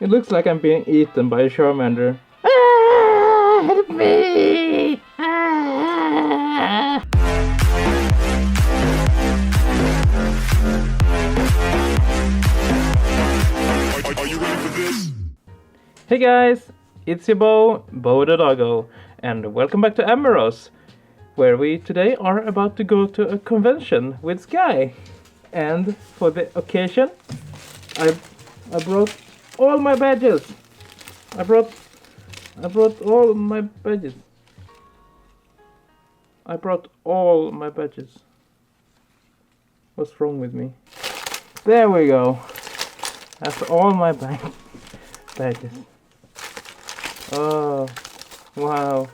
It looks like I'm being eaten by a Charmander. Ah, help me! Ah. Are you ready for this? Hey guys, it's your Bo the Doggo, and welcome back to Amorous, where we today are about to go to a convention with Skye. And for the occasion, I brought all my badges. I brought all my badges. I brought all my badges. What's wrong with me? There we go. That's all my badges. Oh, wow.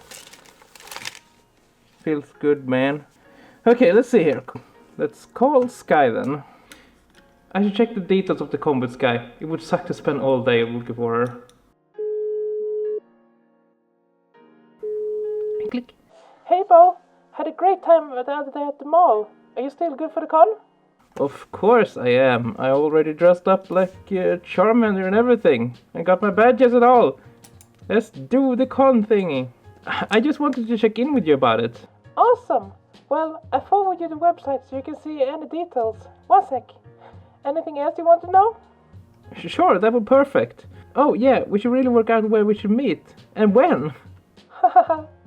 Feels good, man. Okay, let's see here. Let's call Skye then. I should check the details of the combat Skye. It would suck to spend all day looking for her. Click. Hey Bo, had a great time the other day at the mall. Are you still good for the con? Of course I am. I already dressed up like Charmander and everything. I got my badges and all. Let's do the con thingy. I just wanted to check in with you about it. Awesome. Well, I forwarded you the website so you can see any details. One sec. Anything else you want to know? Sure, that would be perfect. Oh yeah, we should really work out where we should meet. And when?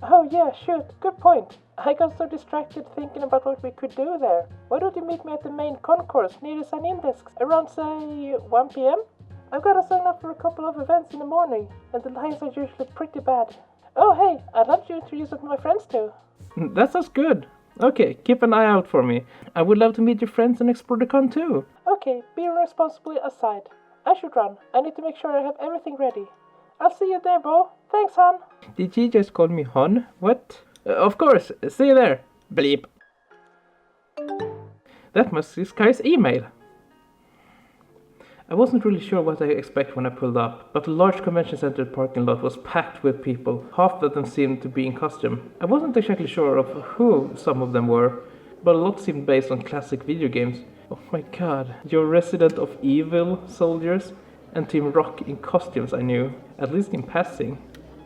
Oh yeah, shoot, good point. I got so distracted thinking about what we could do there. Why don't you meet me at the main concourse near the sign-in desks around, say, 1 p.m? I've got to sign up for a couple of events in the morning, and the lines are usually pretty bad. Oh hey, I'd love to introduce you to my friends too. That sounds good. Okay, keep an eye out for me. I would love to meet your friends and explore the con too. Okay, be responsibly aside. I should run. I need to make sure I have everything ready. I'll see you there, Bo. Thanks, hon. Did she just call me hon? What? Of course. See you there. Bleep. That must be Skye's email. I wasn't really sure what I expect when I pulled up, but the large convention center parking lot was packed with people. Half of them seemed to be in costume. I wasn't exactly sure of who some of them were, but a lot seemed based on classic video games. Oh my god, your Resident of Evil soldiers and Team Rock in costumes I knew, at least in passing.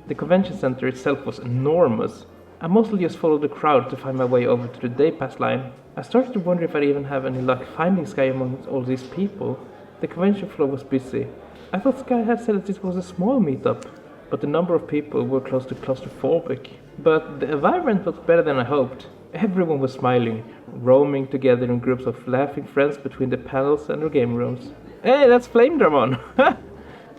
The convention center itself was enormous. I mostly just followed the crowd to find my way over to the day pass line. I started to wonder if I'd even have any luck finding Skye among all these people. The convention floor was busy. I thought Skye had said that this was a small meetup, but the number of people were close to claustrophobic. But the environment was better than I hoped. Everyone was smiling, roaming together in groups of laughing friends between the panels and the game rooms. Hey, that's Flame Dramon!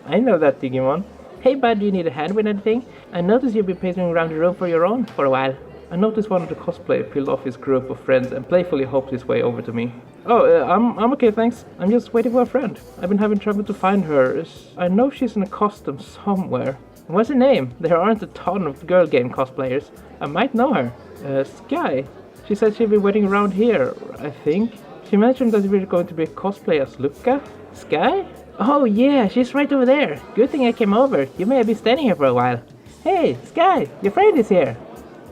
I know that Digimon. Hey bud, do you need a hand with anything? I noticed you've been pacing around the room for your own for a while. I noticed one of the cosplayers peeled off his group of friends and playfully hopped his way over to me. Oh, I'm okay, thanks. I'm just waiting for a friend. I've been having trouble to find her. I know she's in a costume somewhere. What's her name? There aren't a ton of girl game cosplayers. I might know her. Skye. She said she'd be waiting around here, I think. She mentioned that we were going to be a cosplay as Loke. Skye? Oh yeah, she's right over there. Good thing I came over. You may have been standing here for a while. Hey, Skye, your friend is here.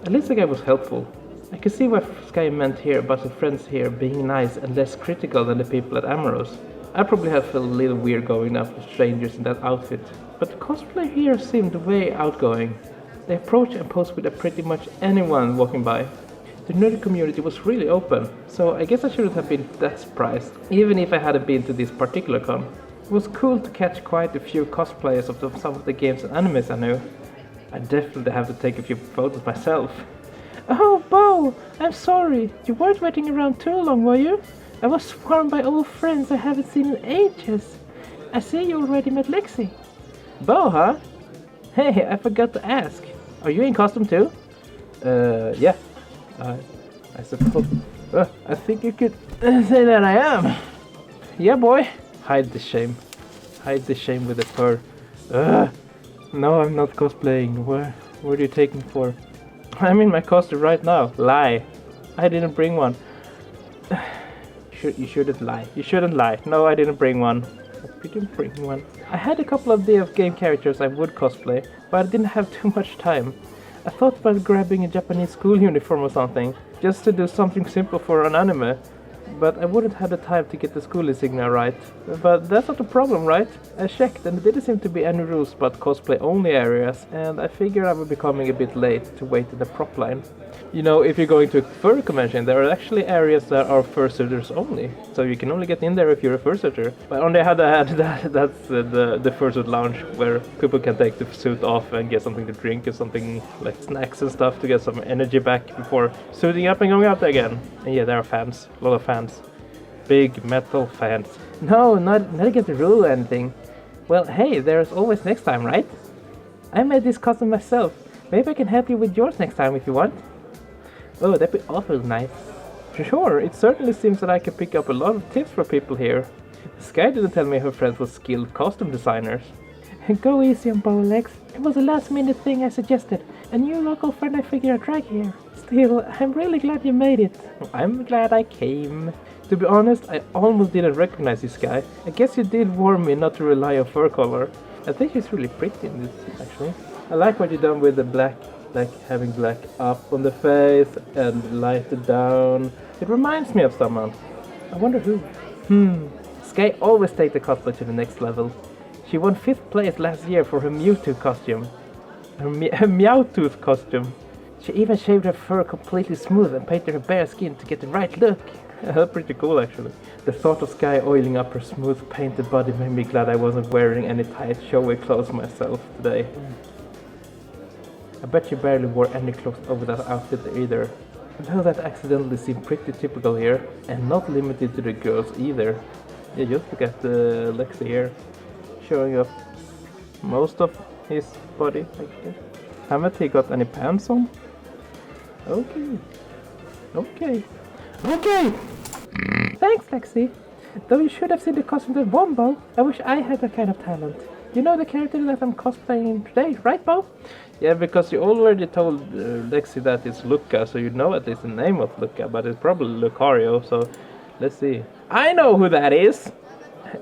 At least the guy was helpful. I could see what Skye meant here about the friends here being nice and less critical than the people at Amorous. I probably have felt a little weird going up to strangers in that outfit, but the cosplay here seemed way outgoing. They approached and posed with pretty much anyone walking by. The nerdy community was really open, so I guess I shouldn't have been that surprised, even if I hadn't been to this particular con. It was cool to catch quite a few cosplayers of some of the games and animes I knew. I definitely have to take a few photos myself. Oh, Bo, I'm sorry. You weren't waiting around too long, were you? I was swarmed by old friends I haven't seen in ages. I see you already met Lexi. Bo, huh? Hey, I forgot to ask. Are you in costume too? Yeah. I suppose. I think you could say that I am. Yeah, boy. Hide the shame. Hide the shame with the fur. No, I'm not cosplaying. Where are you taking me for? I'm in my costume right now. Lie. I didn't bring one. You shouldn't lie. You shouldn't lie. No, I didn't bring one. I didn't bring one. I had a couple of game characters I would cosplay, but I didn't have too much time. I thought about grabbing a Japanese school uniform or something, just to do something simple for an anime. but I wouldn't have the time to get the school insignia right. But that's not the problem, right? I checked and there didn't seem to be any rules but cosplay only areas, and I figured I would be coming a bit late to wait in the prop line. You know, if you're going to a furry convention, there are actually areas that are fursuiters only, so you can only get in there if you're a fursuiter. But on the other hand, that's the fursuit lounge where people can take the suit off and get something to drink and something like snacks and stuff to get some energy back before suiting up and going out again. And yeah, there are fans, a lot of fans, big metal fans. No, not against the rule or anything. Well, hey, there's always next time, right? I made this costume myself. Maybe I can help you with yours next time if you want. Oh, that'd be awful nice. Sure, it certainly seems that I can pick up a lot of tips for people here. Skye didn't tell me her friends were skilled costume designers. Go easy on Bolex. It was a last minute thing I suggested. A new local friend I figured I'd drag here. Still, I'm really glad you made it. I'm glad I came. To be honest, I almost didn't recognize you, Skye. I guess you did warn me not to rely on fur color. I think she's really pretty in this, actually. I like what you've done with the black, like having black up on the face and lighted down. It reminds me of someone. I wonder who. Skye always takes the cosplay to the next level. She won 5th place last year for her Mewtwo costume. Her Meowtooth costume. She even shaved her fur completely smooth and painted her bare skin to get the right look. Pretty cool, actually. The thought of Skye oiling up her smooth painted body made me glad I wasn't wearing any tight showy clothes myself today. I bet she barely wore any clothes over that outfit either. Though that accidentally seemed pretty typical here, and not limited to the girls either. Yeah, just look at Lexi here, showing off most of his body, I guess. Haven't he got any pants on? Okay. Thanks, Lexi. Though you should have seen the costume of Wombo, I wish I had that kind of talent. You know the character that I'm cosplaying today, right, Bo? Yeah, because you already told Lexi that it's Luca, so you know at least the name of Luca, but it's probably Lucario, so let's see. I know who that is!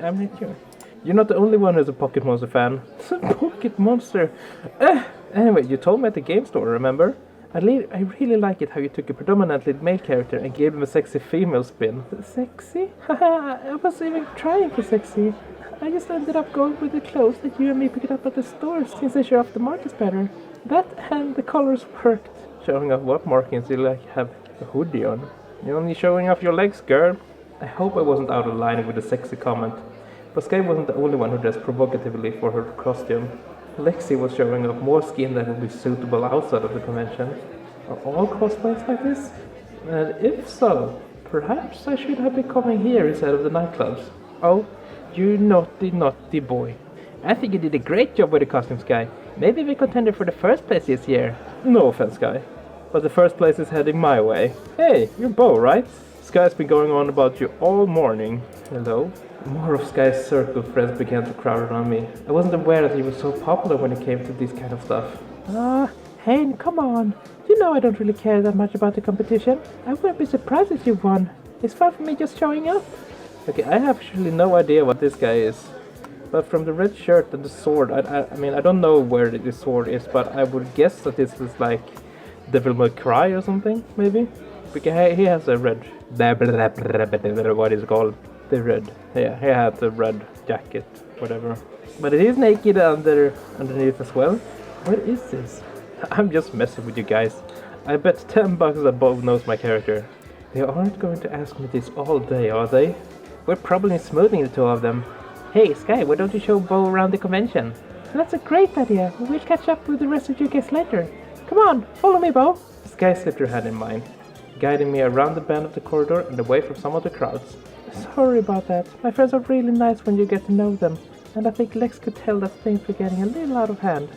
I'm not sure. You're not the only one who's a Pocket Monster fan. Pocket Monster! Anyway, you told me at the game store, remember? I really like it how you took a predominantly male character and gave him a sexy female spin. Sexy? Haha, I wasn't even trying for sexy. I just ended up going with the clothes that you and me picked up at the store since they show off the markings better. That and the colors worked. Showing off what markings you like have a hoodie on. You're only showing off your legs, girl. I hope I wasn't out of line with the sexy comment. But Skye wasn't the only one who dressed provocatively for her costume. Lexi was showing off more skin that would be suitable outside of the convention. Are all cosplays like this? And if so, perhaps I should have been coming here instead of the nightclubs. Oh, you naughty boy. I think you did a great job with the costume, Skye. Maybe we contended for the first place this year. No offense, Skye, but the first place is heading my way. Hey, you're Bo, right? Skye's been going on about you all morning. Hello? More of Skye's circle friends began to crowd around me. I wasn't aware that he was so popular when it came to this kind of stuff. Hey, come on. You know I don't really care that much about the competition. I wouldn't be surprised if you won. It's fun for me just showing up. Okay, I have actually no idea what this guy is. But from the red shirt and the sword, I mean, I don't know where the sword is, but I would guess that this is like Devil May Cry or something, maybe? Because he has a red... What is it called? The red. Yeah, he has a red jacket, whatever. But it is naked underneath as well. What is this? I'm just messing with you guys. I bet $10 that Bob knows my character. They aren't going to ask me this all day, are they? We're probably smoothing the two of them. Hey, Skye, why don't you show Bo around the convention? That's a great idea. We'll catch up with the rest of you guys later. Come on, follow me, Bo. Skye slipped her hand in mine, guiding me around the bend of the corridor and away from some of the crowds. Sorry about that. My friends are really nice when you get to know them, and I think Lex could tell that things were getting a little out of hand.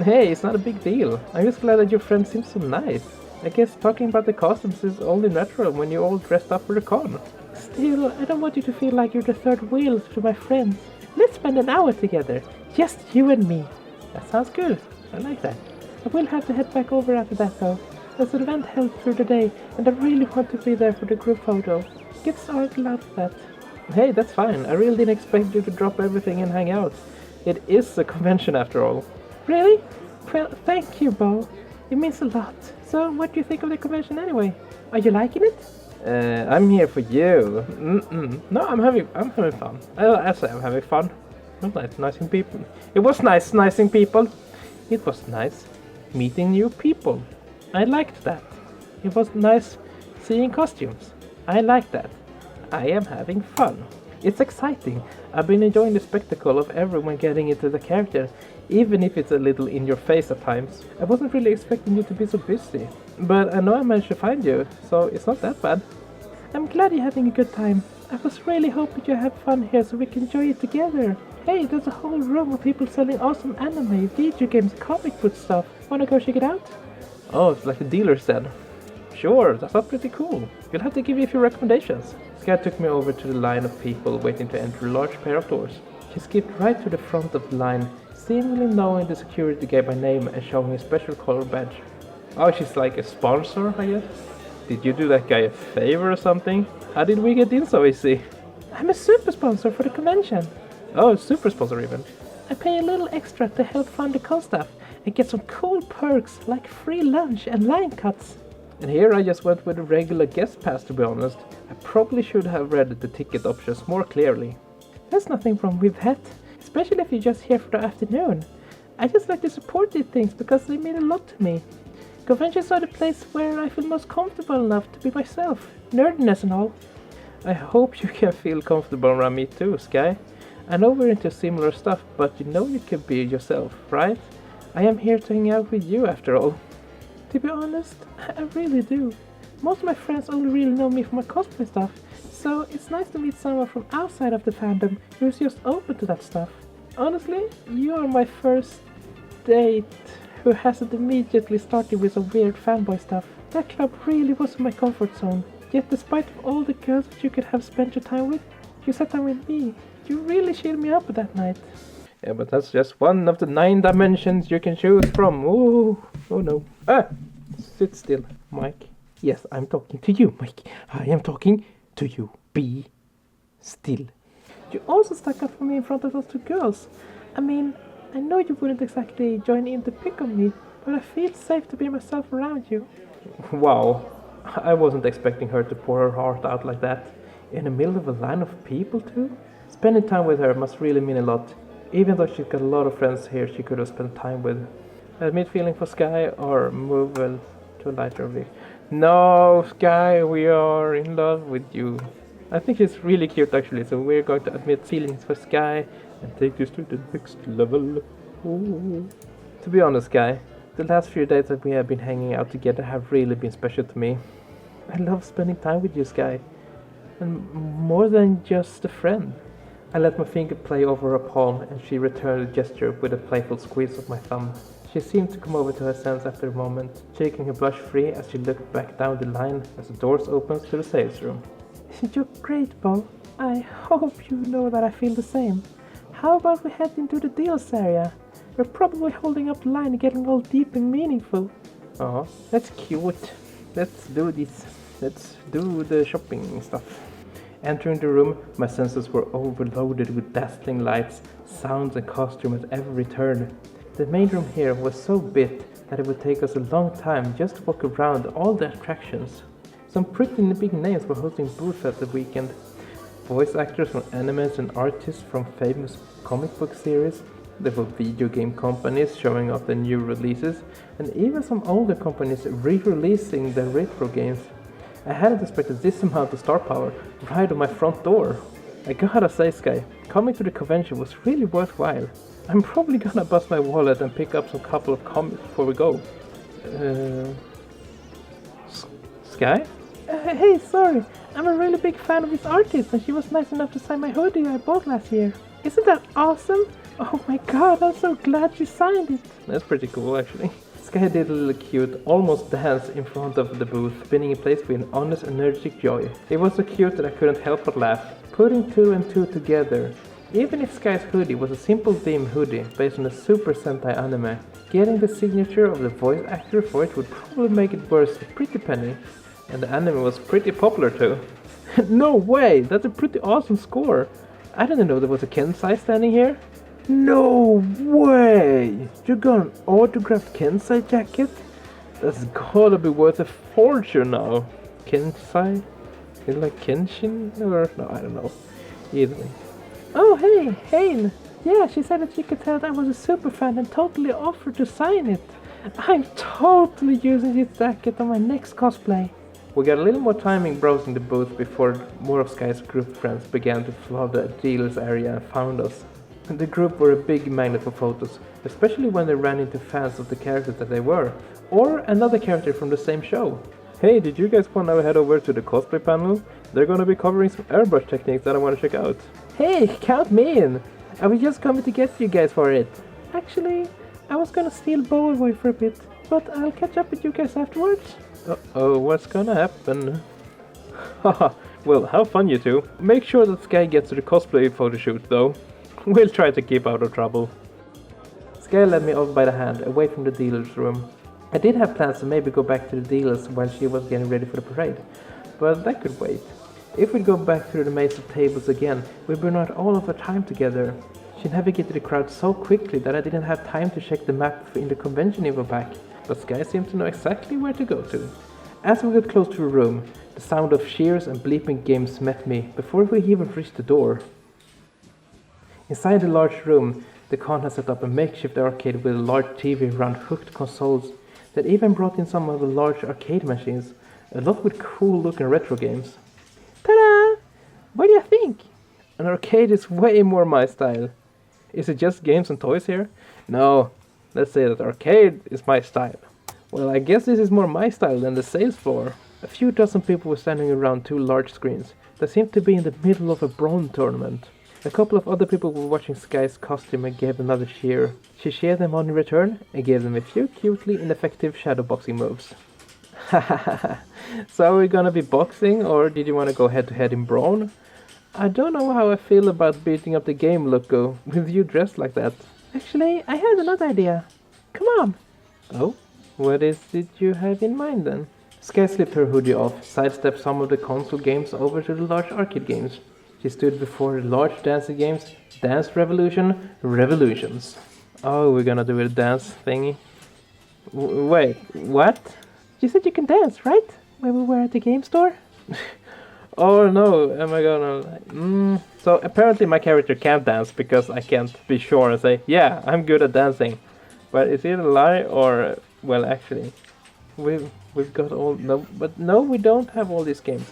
Hey, it's not a big deal. I'm just glad that your friend seems so nice. I guess talking about the costumes is only natural when you're all dressed up for the con. Still, I don't want you to feel like you're the third wheel to my friends. Let's spend an hour together. Just you and me. That sounds good. I like that. I will have to head back over after that though. There's an event held through the day, and I really want to be there for the group photo. Get started out of that. Hey, that's fine. I really didn't expect you to drop everything and hang out. It is a convention after all. Really? Well, thank you, Bo. It means a lot. So, what do you think of the convention anyway? Are you liking it? I'm here for you. No, I'm having fun. I say I'm having fun. Not nicing people. It was nice nicing people. It was nice meeting new people. I liked that. It was nice seeing costumes. I like that. I am having fun. It's exciting. I've been enjoying the spectacle of everyone getting into the character, even if it's a little in your face at times. I wasn't really expecting you to be so busy, but I know I managed to find you, so it's not that bad. I'm glad you're having a good time. I was really hoping you have fun here so we can enjoy it together. Hey, there's a whole room of people selling awesome anime, video games, comic book stuff. Wanna go check it out? Oh, it's like the dealer said. Sure, that sounds pretty cool. You'll have to give me a few recommendations. Skye took me over to the line of people waiting to enter a large pair of doors. She skipped right to the front of the line, seemingly knowing the security guy by name and showing a special color badge. Oh, she's like a sponsor, I guess? Did you do that guy a favor or something? How did we get in so easy? I'm a super sponsor for the convention. Oh, super sponsor even. I pay a little extra to help fund the con stuff and get some cool perks like free lunch and line cuts. And here I just went with a regular guest pass, to be honest. I probably should have read the ticket options more clearly. There's nothing wrong with that, especially if you're just here for the afternoon. I just like to support these things because they mean a lot to me. Conventions are the place where I feel most comfortable enough to be myself, nerdiness and all. I hope you can feel comfortable around me too, Skye. I know we're into similar stuff, but you know you can be yourself, right? I am here to hang out with you after all. To be honest, I really do. Most of my friends only really know me for my cosplay stuff, so it's nice to meet someone from outside of the fandom who's just open to that stuff. Honestly, you are my first date who hasn't immediately started with some weird fanboy stuff. That club really was my comfort zone, yet despite all the girls that you could have spent your time with, you sat down with me. You really cheered me up that night. Yeah, but that's just one of the 9 dimensions you can choose from. Oh no. Ah! Sit still, Mike. Yes, I'm talking to you, Mike. I am talking to you. Be still. You also stuck up for me in front of those 2 girls. I mean, I know you wouldn't exactly join in to pick on me, but I feel safe to be myself around you. Wow. I wasn't expecting her to pour her heart out like that. In the middle of a line of people too? Spending time with her must really mean a lot. Even though she's got a lot of friends here she could have spent time with. Admit feeling for Skye or move well to a lighter view. No, Skye, we are in love with you. I think she's really cute actually, so we're going to admit feelings for Skye and take this to the next level. Ooh. To be honest, Skye, the last few days that we have been hanging out together have really been special to me. I love spending time with you, Skye. And more than just a friend. I let my finger play over her palm and she returned the gesture with a playful squeeze of my thumb. She seemed to come over to her sense after a moment, shaking her blush free as she looked back down the line as the doors opened to the sales room. You're great, Pawl. I hope you know that I feel the same. How about we head into the deals area? We're probably holding up the line and getting all deep and meaningful. Oh, that's cute. Let's do this. Let's do the shopping stuff. Entering the room, my senses were overloaded with dazzling lights, sounds and costume at every turn. The main room here was so big that it would take us a long time just to walk around all the attractions. Some pretty big names were hosting booths at the weekend. Voice actors from animes and artists from famous comic book series. There were video game companies showing off their new releases, and even some older companies re-releasing their retro games. I hadn't expected this amount of star power right on my front door. I gotta say, Skye, coming to the convention was really worthwhile. I'm probably gonna bust my wallet and pick up some couple of comics before we go. Skye? Hey, sorry. I'm a really big fan of this artist and she was nice enough to sign my hoodie I bought last year. Isn't that awesome? Oh my god, I'm so glad she signed it. That's pretty cool, actually. Skye did a little cute, almost dance in front of the booth, spinning in place with an honest, energetic joy. It was so cute that I couldn't help but laugh, putting 2 and 2 together. Even if Skye's hoodie was a simple theme hoodie based on a Super Sentai anime, getting the signature of the voice actor for it would probably make it worth a pretty penny. And the anime was pretty popular too. No way! That's a pretty awesome score! I didn't know there was a Kensai standing here. No way! You got an autographed Kensai jacket? That's gotta be worth a fortune now. Kensai? Is it like Kenshin? Or no, I don't know. Either way. Oh, hey, Hane! Yeah, she said that she could tell that I was a super fan and totally offered to sign it. I'm totally using this jacket on my next cosplay. We got a little more timing browsing the booth before more of Skye's group friends began to flood the dealers area and found us. The group were a big magnet for photos, especially when they ran into fans of the characters that they were, or another character from the same show. Hey, did you guys want to head over to the cosplay panel? They're gonna be covering some airbrush techniques that I want to check out. Hey, count me in! I was just coming to get you guys for it. Actually, I was gonna steal Bo away for a bit, but I'll catch up with you guys afterwards. Uh-oh, what's gonna happen? Haha, well, have fun you two. Make sure that Skye gets to the cosplay photo shoot though. We'll try to keep out of trouble. Skye led me off by the hand, away from the dealer's room. I did have plans to maybe go back to the dealers while she was getting ready for the parade, but that could wait. If we'd go back through the maze of tables again, we'd burn out all of our time together. She navigated the crowd so quickly that I didn't have time to check the map in the convention info pack, but Skye seemed to know exactly where to go to. As we got close to the room, the sound of cheers and bleeping games met me before we even reached the door. Inside the large room, the con had set up a makeshift arcade with a large TV around hooked consoles that even brought in some of the large arcade machines, a lot with cool looking retro games. Ta-da! What do you think? An arcade is way more my style. Is it just games and toys here? No, let's say that arcade is my style. Well, I guess this is more my style than the sales floor. A few dozen people were standing around two large screens that seemed to be in the middle of a brawn tournament. A couple of other people were watching Skye's costume and gave another cheer. She cheered them on in return and gave them a few cutely ineffective shadowboxing moves. Hahaha. So are we gonna be boxing, or did you want to go head to head in brawn? I don't know how I feel about beating up the game, Loke, with you dressed like that. Actually, I had another idea. Come on. Oh? What is it you have in mind then? Skye slipped her hoodie off, sidestepped some of the console games over to the large arcade games. She stood before the large dancing games, Dance Revolution, Revolutions. Oh, we're gonna do a dance thingy. Wait, what? You said you can dance, right? When we were at the game store? Oh no, am I gonna... So apparently my character can't dance because I can't be sure and say, yeah, I'm good at dancing. But is it a lie or... Well, actually, we've got all... No, but no, we don't have all these games.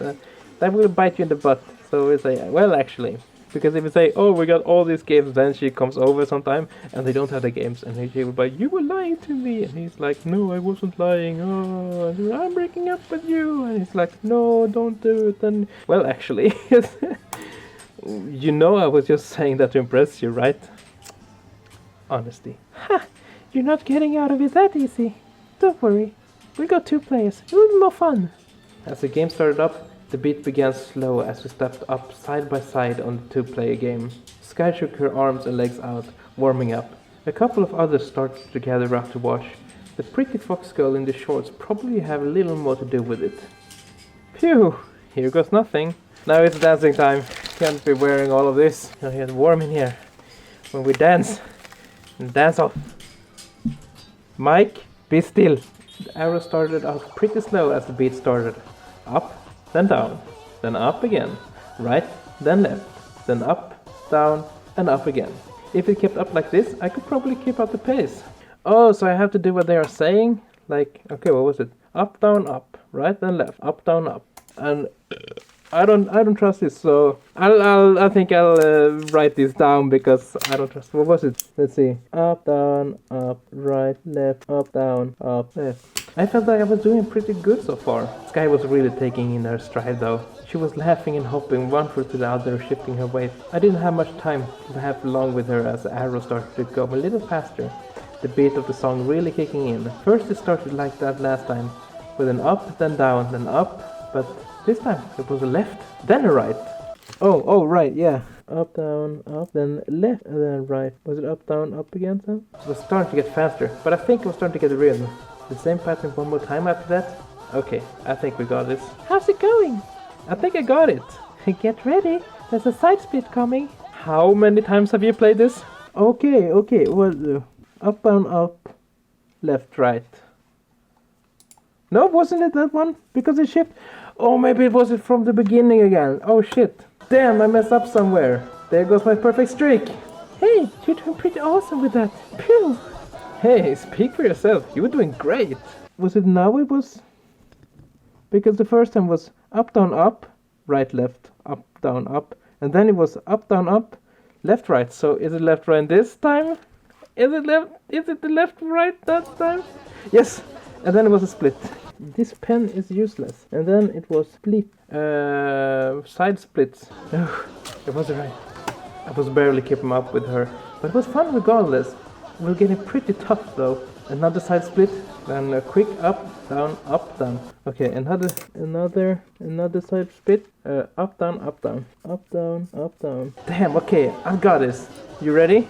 That will bite you in the butt. So we say, well, actually, because if you say, oh, we got all these games, then she comes over sometime and they don't have the games, and she will be, you were lying to me, and he's like, no, I wasn't lying. Oh, I'm breaking up with you, and he's like, no, don't do it. And well, actually, you know, I was just saying that to impress you, right? Honesty. Ha! You're not getting out of it that easy. Don't worry, we got 2 players. It will be more fun. As the game started up, the beat began slow as we stepped up side by side on the 2-player game. Skye shook her arms and legs out, warming up. A couple of others started to gather up to watch. The pretty fox girl in the shorts probably have a little more to do with it. Phew, here goes nothing. Now it's dancing time. Can't be wearing all of this. Now it's warm in here. When we dance, and dance off. Mike, be still. The arrow started out pretty slow as the beat started. Up, then down, then up again, right, then left, then up, down, and up again. If it kept up like this, I could probably keep up the pace. Oh, so I have to do what they are saying? Like, okay, what was it? Up, down, up, right, then left, up, down, up. And I don't trust this, so I think I'll write this down because I don't trust. What was it? Let's see. Up, down, up, right, left, up, down, up, left. I felt like I was doing pretty good so far. Skye was really taking in her stride though. She was laughing and hopping one foot to the other, shifting her weight. I didn't have much time to laugh along with her as the arrow started to go a little faster. The beat of the song really kicking in. First it started like that last time, with an up, then down, then up, but this time it was a left, then a right. Oh, right, yeah. Up, down, up, then left, and then right. Was it up, down, up again then? It was starting to get faster, but I think it was starting to get a rhythm. The same pattern one more time after that? Okay, I think we got this. How's it going? I think I got it. Get ready, there's a side split coming. How many times have you played this? Okay, well, up, down, up, left, right. No, wasn't it that one? Because it shifted. Oh, maybe it was it from the beginning again. Oh shit. Damn, I messed up somewhere. There goes my perfect streak. Hey, you're doing pretty awesome with that. Pew! Hey, speak for yourself. You were doing great. Was it now it was? Because the first time was up, down, up, right, left, up, down, up. And then it was up, down, up, left, right. So is it left, right this time? Is it left? Is it the left, right that time? Yes! And then it was a split. This pen is useless. And then it was split. Side splits. Oh, it was right. I was barely keeping up with her. But it was fun regardless. We're getting pretty tough though. Another side split. Then a quick up, down, up, down. Okay, another side split. Up, down, up, down. Up, down, up, down. Damn, okay, I've got this. You ready?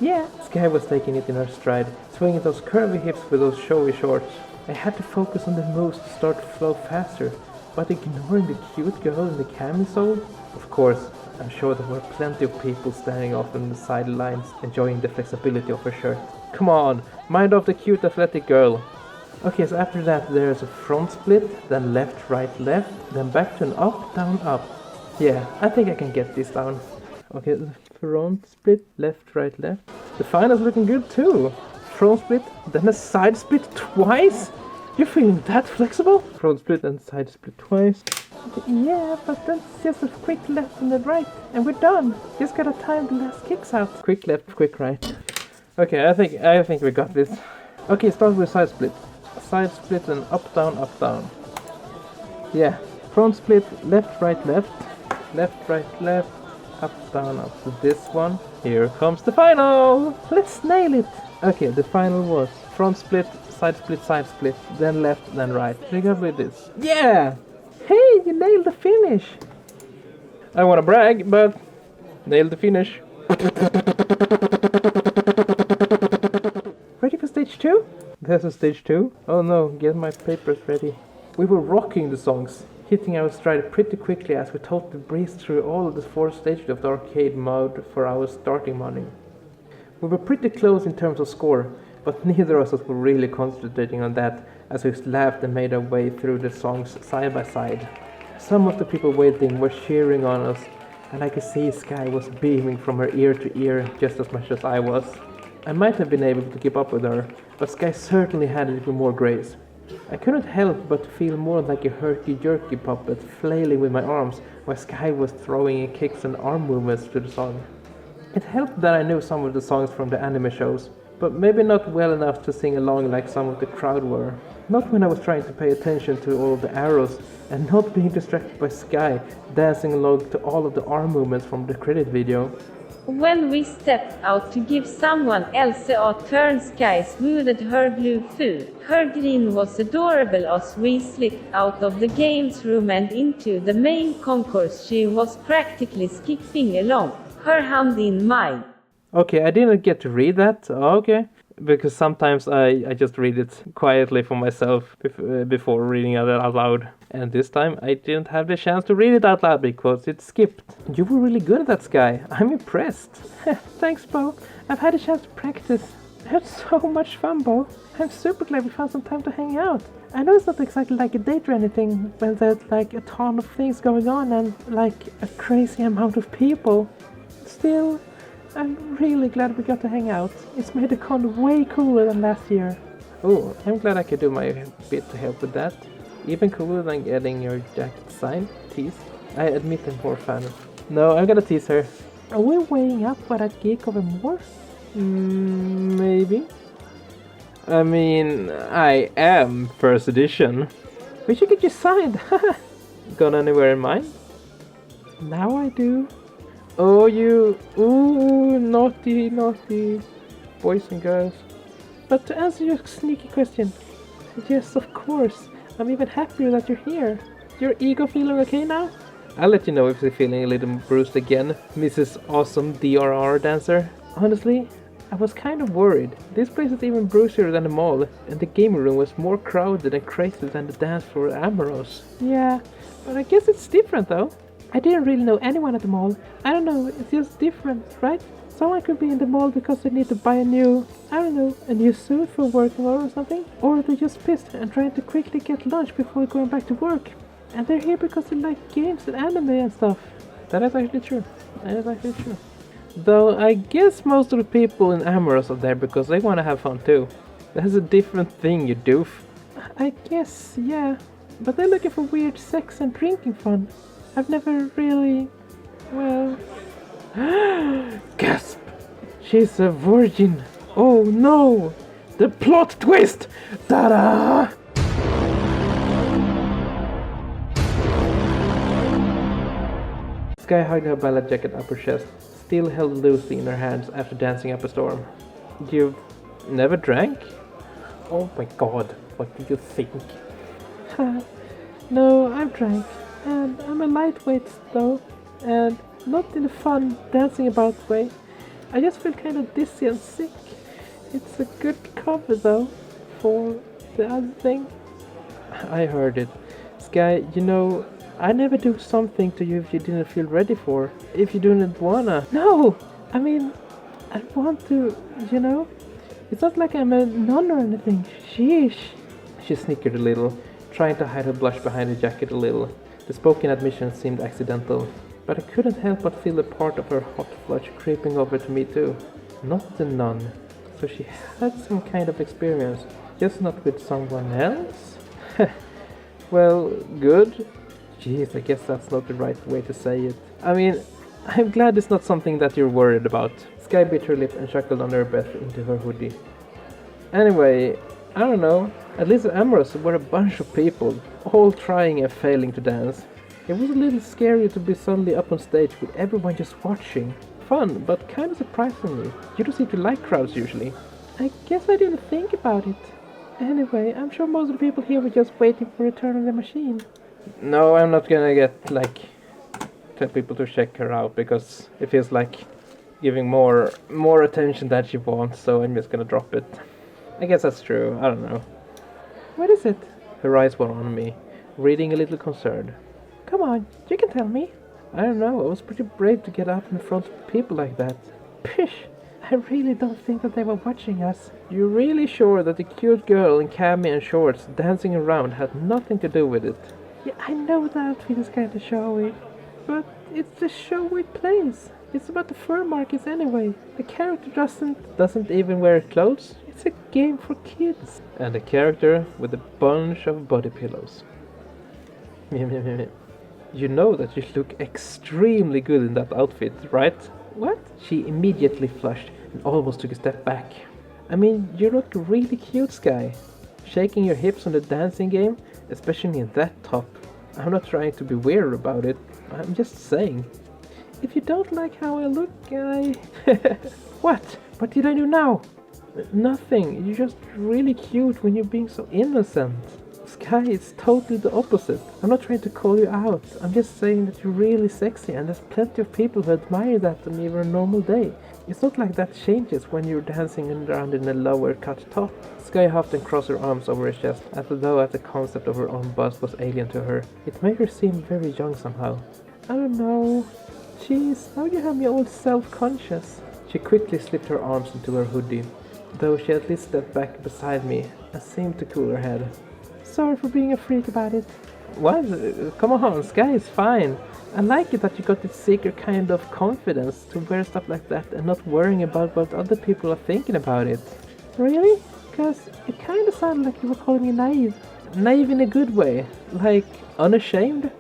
Yeah. Skye was taking it in her stride, swinging those curvy hips with those showy shorts. I had to focus on the moves to start to flow faster, but ignoring the cute girl in the camisole? Of course, I'm sure there were plenty of people standing off on the sidelines, enjoying the flexibility of her shirt. Come on, mind off the cute athletic girl. Okay, so after that there's a front split, then left, right, left, then back to an up, down, up. Yeah, I think I can get this down. Okay, front split, left, right, left. The final's looking good too. Front split, then a side split twice? You're feeling that flexible? Front split and side split twice. Yeah, but that's just a quick left and a right, and we're done. Just gotta time the last kicks out. Quick left, quick right. Okay, I think we got this. Okay, start with side split. Side split and up, down, up, down. Yeah, front split, left, right, left. Left, right, left. Up, down, up to this one. Here comes the final! Let's nail it! Okay, the final was front split, side split, then left, then right. Pick up with this. Yeah! Hey, you nailed the finish! I wanna brag, but nailed the finish. Ready for stage 2? There's a stage 2. Oh no, get my papers ready. We were rocking the songs, hitting our stride pretty quickly as we totally breezed through all of the 4 stages of the arcade mode for our starting money. We were pretty close in terms of score, but neither of us were really concentrating on that as we laughed and made our way through the songs side by side. Some of the people waiting were cheering on us, and I could see Skye was beaming from her ear to ear just as much as I was. I might have been able to keep up with her, but Skye certainly had a little more grace. I couldn't help but feel more like a herky-jerky puppet flailing with my arms while Skye was throwing in kicks and arm movements to the song. It helped that I knew some of the songs from the anime shows, but maybe not well enough to sing along like some of the crowd were. Not when I was trying to pay attention to all of the arrows and not being distracted by Skye dancing along to all of the arm movements from the credit video. When we stepped out to give someone else a turn, Skye smoothed her blue foot. Her grin was adorable as we slipped out of the games room and into the main concourse. She was practically skipping along, her hand in mine. Okay, I didn't get to read that. Okay. Because sometimes I just read it quietly for myself before reading it out loud. And this time I didn't have the chance to read it out loud because it skipped. You were really good at that, Skye. I'm impressed. Thanks, Bo. I've had a chance to practice. I had so much fun, Bo. I'm super glad we found some time to hang out. I know it's not exactly like a date or anything, when there's like a ton of things going on and like a crazy amount of people. Still, I'm really glad we got to hang out. It's made the con way cooler than last year. Oh, I'm glad I could do my bit to help with that. Even cooler than getting your jacket signed. Tease. I admit I'm more fan. No, I'm gonna tease her. Are we weighing up for that gig of a more? Maybe. I mean, I am first edition. We should get you signed. Gone anywhere in mind? Now I do. Oh, you. Ooh, naughty, naughty boys and girls. But to answer your sneaky question, yes, of course. I'm even happier that you're here. Your ego feeling okay now? I'll let you know if you're feeling a little bruised again, Mrs. Awesome DRR Dancer. Honestly, I was kind of worried. This place is even bruisier than the mall, and the gaming room was more crowded and crazy than the dance floor at Amorous. Yeah, but I guess it's different though. I didn't really know anyone at the mall. I don't know, it's just different, right? Someone could be in the mall because they need to buy a new suit for work or something. Or they're just pissed and trying to quickly get lunch before going back to work. And they're here because they like games and anime and stuff. That is actually true. That is actually true. Though I guess most of the people in Amorous are there because they want to have fun too. That's a different thing, you doof. I guess, yeah. But they're looking for weird sex and drinking fun. I've never really... well... Gasp! She's a virgin! Oh no! The plot twist! Ta-da! Skye hugged her ballet jacket up her chest, still held loosely in her hands after dancing up a storm. You've never drank? Oh my god, what do you think? No, I've drank, and I'm a lightweight though, and not in a fun, dancing about way. I just feel kind of dizzy and sick. It's a good cover though, for the other thing. I heard it. Skye, you know, I never do something to you if you didn't feel ready for. If you didn't wanna. No! I mean, I want to, you know? It's not like I'm a nun or anything. Sheesh. She snickered a little, trying to hide her blush behind her jacket a little. The spoken admission seemed accidental, but I couldn't help but feel a part of her hot flush creeping over to me too. Not the nun. So she had some kind of experience, just not with someone else? Well, good. Jeez, I guess that's not the right way to say it. I mean, I'm glad it's not something that you're worried about. Skye bit her lip and chuckled under her breath into her hoodie. Anyway, I don't know. At least at Amorous were a bunch of people, all trying and failing to dance. It was a little scary to be suddenly up on stage with everyone just watching. Fun, but kind of surprisingly. You don't seem to like crowds usually. I guess I didn't think about it. Anyway, I'm sure most of the people here were just waiting for return of the machine. No, I'm not gonna tell people to check her out because it feels like giving more attention than she wants, so I'm just gonna drop it. I guess that's true, I don't know. What is it? Her eyes were on me, reading a little concerned. Come on, you can tell me. I don't know, I was pretty brave to get up in front of people like that. Pish! I really don't think that they were watching us. You're really sure that the cute girl in cami and shorts dancing around had nothing to do with it? Yeah, I know the outfit is kind of showy, but it's the show it plays. It's about the fur markets anyway. The character doesn't even wear clothes. It's a game for kids. And a character with a bunch of body pillows. You know that you look extremely good in that outfit, right? What? She immediately flushed and almost took a step back. I mean, you look really cute, Skye. Shaking your hips on the dancing game, especially in that top. I'm not trying to be weird about it. I'm just saying. If you don't like how I look, What? What did I do now? Nothing. You're just really cute when you're being so innocent. Skye is totally the opposite. I'm not trying to call you out. I'm just saying that you're really sexy and there's plenty of people who admire that on even a normal day. It's not like that changes when you're dancing around in a lower cut top. Skye huffed and crossed her arms over her chest, as though the concept of her own bust was alien to her. It made her seem very young somehow. I don't know. Jeez, now you have me all self-conscious. She quickly slipped her arms into her hoodie, though she at least stepped back beside me and seemed to cool her head. Sorry for being a freak about it. What? Come on, Skye is fine. I like it that you got this secret kind of confidence to wear stuff like that and not worrying about what other people are thinking about it. Really? Because it kind of sounded like you were calling me naive. Naive in a good way. Like, unashamed?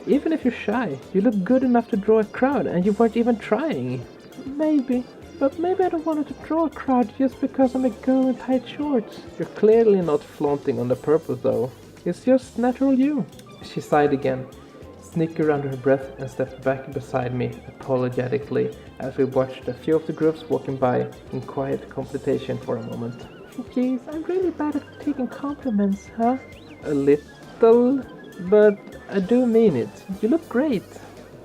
Even if you're shy, you look good enough to draw a crowd and you weren't even trying. Maybe. But maybe I don't want to draw a crowd just because I'm a girl in tight shorts. You're clearly not flaunting on the purpose though. It's just natural you. She sighed again, snickered under her breath and stepped back beside me apologetically as we watched a few of the groups walking by in quiet contemplation for a moment. Jeez, I'm really bad at taking compliments, huh? A little, but I do mean it. You look great.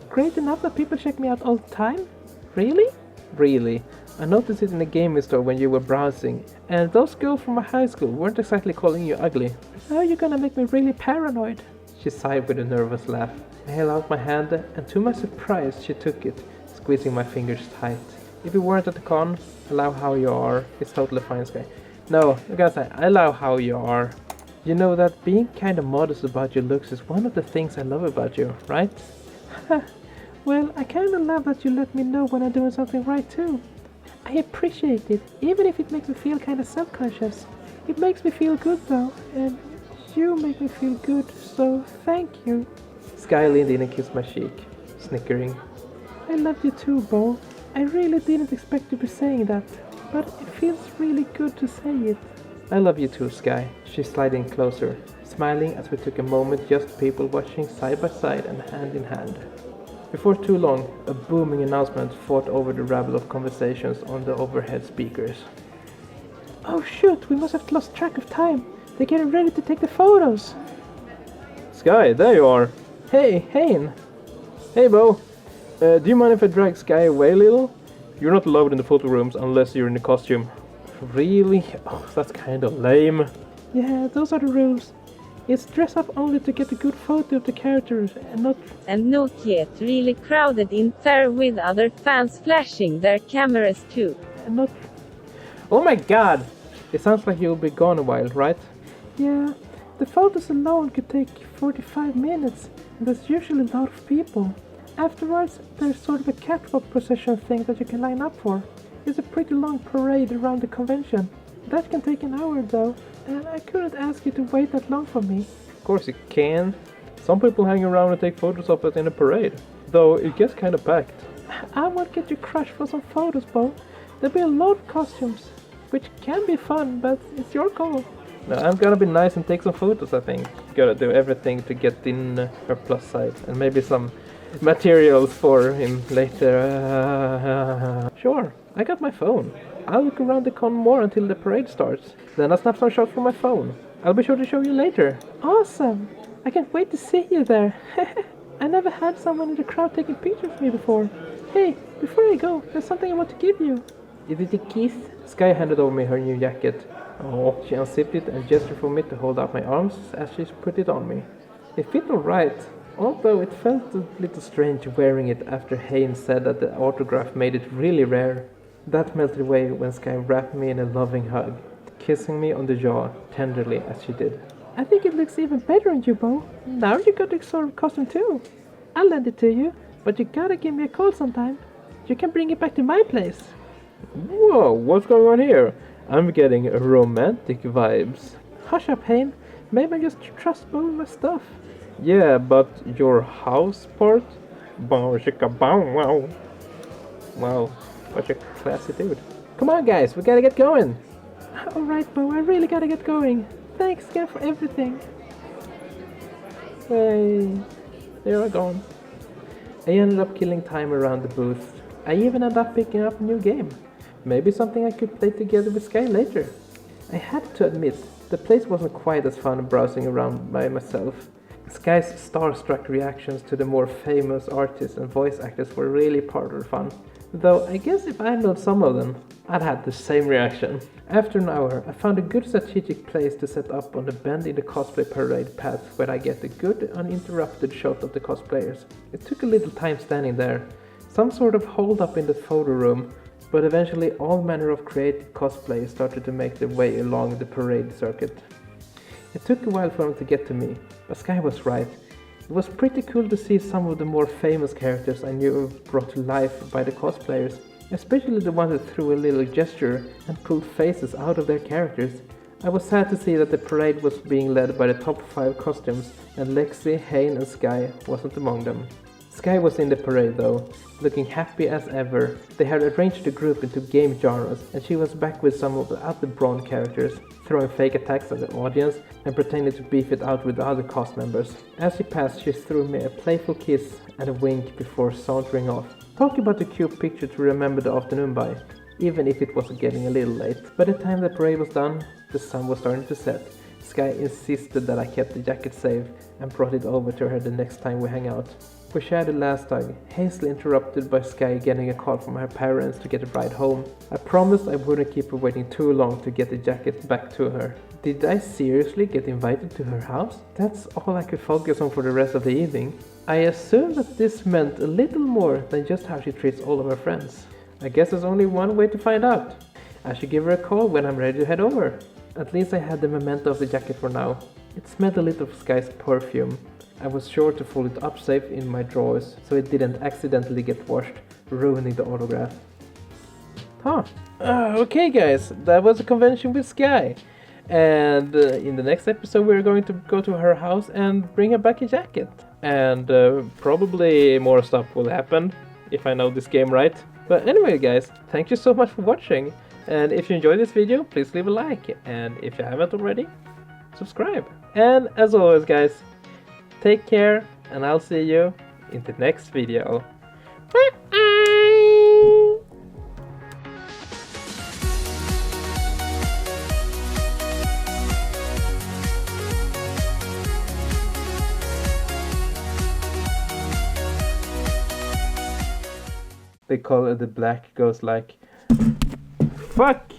Great enough that people check me out all the time? Really? Really. I noticed it in the gaming store when you were browsing, and those girls from my high school weren't exactly calling you ugly. Now you're gonna make me really paranoid. She sighed with a nervous laugh. I held out my hand, and to my surprise she took it, squeezing my fingers tight. If you weren't at the con, allow how you are. It's totally fine, Skye. No, I gotta say, I love how you are. You know that being kind of modest about your looks is one of the things I love about you, right? Well, I kind of love that you let me know when I'm doing something right too. I appreciate it, even if it makes me feel kind of self-conscious. It makes me feel good though, and you make me feel good, so thank you. Skye leaned in and kissed my cheek, snickering. I love you too, Bo. I really didn't expect to be saying that, but it feels really good to say it. I love you too, Skye. She slid in closer, smiling as we took a moment just people watching side by side and hand in hand. Before too long, a booming announcement fought over the rabble of conversations on the overhead speakers. Oh shoot, we must have lost track of time. They're getting ready to take the photos. Skye, there you are. Hey, Hayne. Hey, Bo. Do you mind if I drag Skye away a little? You're not allowed in the photo rooms unless you're in the costume. Really? Oh, that's kind of lame. Yeah, those are the rules. It's dress up only to get a good photo of the characters and not... And not yet really crowded in there with other fans flashing their cameras too. And not... Oh my god! It sounds like you'll be gone a while, right? Yeah, the photos alone could take 45 minutes, and there's usually a lot of people. Afterwards, there's sort of a catwalk procession thing that you can line up for. It's a pretty long parade around the convention. That can take an hour though, and I couldn't ask you to wait that long for me. Of course you can. Some people hang around and take photos of us in a parade, though it gets kind of packed. I won't get you crushed for some photos, Bo. There'll be a lot of costumes, which can be fun, but it's your call. No, I'm gonna be nice and take some photos, I think. Gotta do everything to get in her plus size, and maybe some materials for him later. Sure, I got my phone. I'll look around the con more until the parade starts. Then I'll snap some shots from my phone. I'll be sure to show you later. Awesome! I can't wait to see you there. I never had someone in the crowd taking pictures of me before. Hey, before I go, there's something I want to give you. Is it a kiss? Skye handed over me her new jacket. Oh, she unzipped it and gestured for me to hold out my arms as she put it on me. It fit alright, although it felt a little strange wearing it after Haynes said that the autograph made it really rare. That melted away when Skye wrapped me in a loving hug, kissing me on the jaw tenderly as she did. I think it looks even better on you, Bo. Now you got the sort of costume too. I'll lend it to you, but you gotta give me a call sometime. You can bring it back to my place. Whoa, what's going on here? I'm getting romantic vibes. Hush up, Hayne. Maybe I just trust Bo with my stuff. Yeah, but your house part? Bow, shika, bow, wow. Wow, what a classy dude. Come on, guys, we gotta get going. Alright, Bo, I really gotta get going. Thanks again for everything. Hey, they're gone. I ended up killing time around the booth. I even ended up picking up a new game. Maybe something I could play together with Skye later. I had to admit, the place wasn't quite as fun browsing around by myself. Skye's starstruck reactions to the more famous artists and voice actors were really part of the fun. Though I guess if I known some of them, I'd had the same reaction. After an hour, I found a good strategic place to set up on the bend in the cosplay parade path where I get a good uninterrupted shot of the cosplayers. It took a little time standing there, some sort of hold up in the photo room, but eventually all manner of creative cosplay started to make their way along the parade circuit. It took a while for them to get to me, but Skye was right. It was pretty cool to see some of the more famous characters I knew brought to life by the cosplayers, especially the ones that threw a little gesture and pulled faces out of their characters. I was sad to see that the parade was being led by the top 5 costumes, and Lexi, Hayne and Skye wasn't among them. Skye was in the parade though, looking happy as ever. They had arranged the group into game genres, and she was back with some of the other Braun characters, throwing fake attacks at the audience and pretending to beef it out with the other cast members. As she passed, she threw me a playful kiss and a wink before sauntering off. Talk about a cute picture to remember the afternoon by, even if it was getting a little late. By the time the parade was done, the sun was starting to set. Skye insisted that I kept the jacket safe and brought it over to her the next time we hang out. We shared the last hug, hastily interrupted by Skye getting a call from her parents to get a ride home. I promised I wouldn't keep her waiting too long to get the jacket back to her. Did I seriously get invited to her house? That's all I could focus on for the rest of the evening. I assumed that this meant a little more than just how she treats all of her friends. I guess there's only one way to find out. I should give her a call when I'm ready to head over. At least I had the memento of the jacket for now. It smelled a little of Skye's perfume. I was sure to fold it up safe in my drawers so it didn't accidentally get washed, ruining the autograph. Huh. Okay guys, that was a convention with Skye. And in the next episode we're going to go to her house and bring her back a jacket. And probably more stuff will happen, if I know this game right. But anyway guys, thank you so much for watching. And if you enjoyed this video, please leave a like. And if you haven't already, subscribe. And as always guys, take care and I'll see you in the next video. Bye! They call it the black goes like, fuck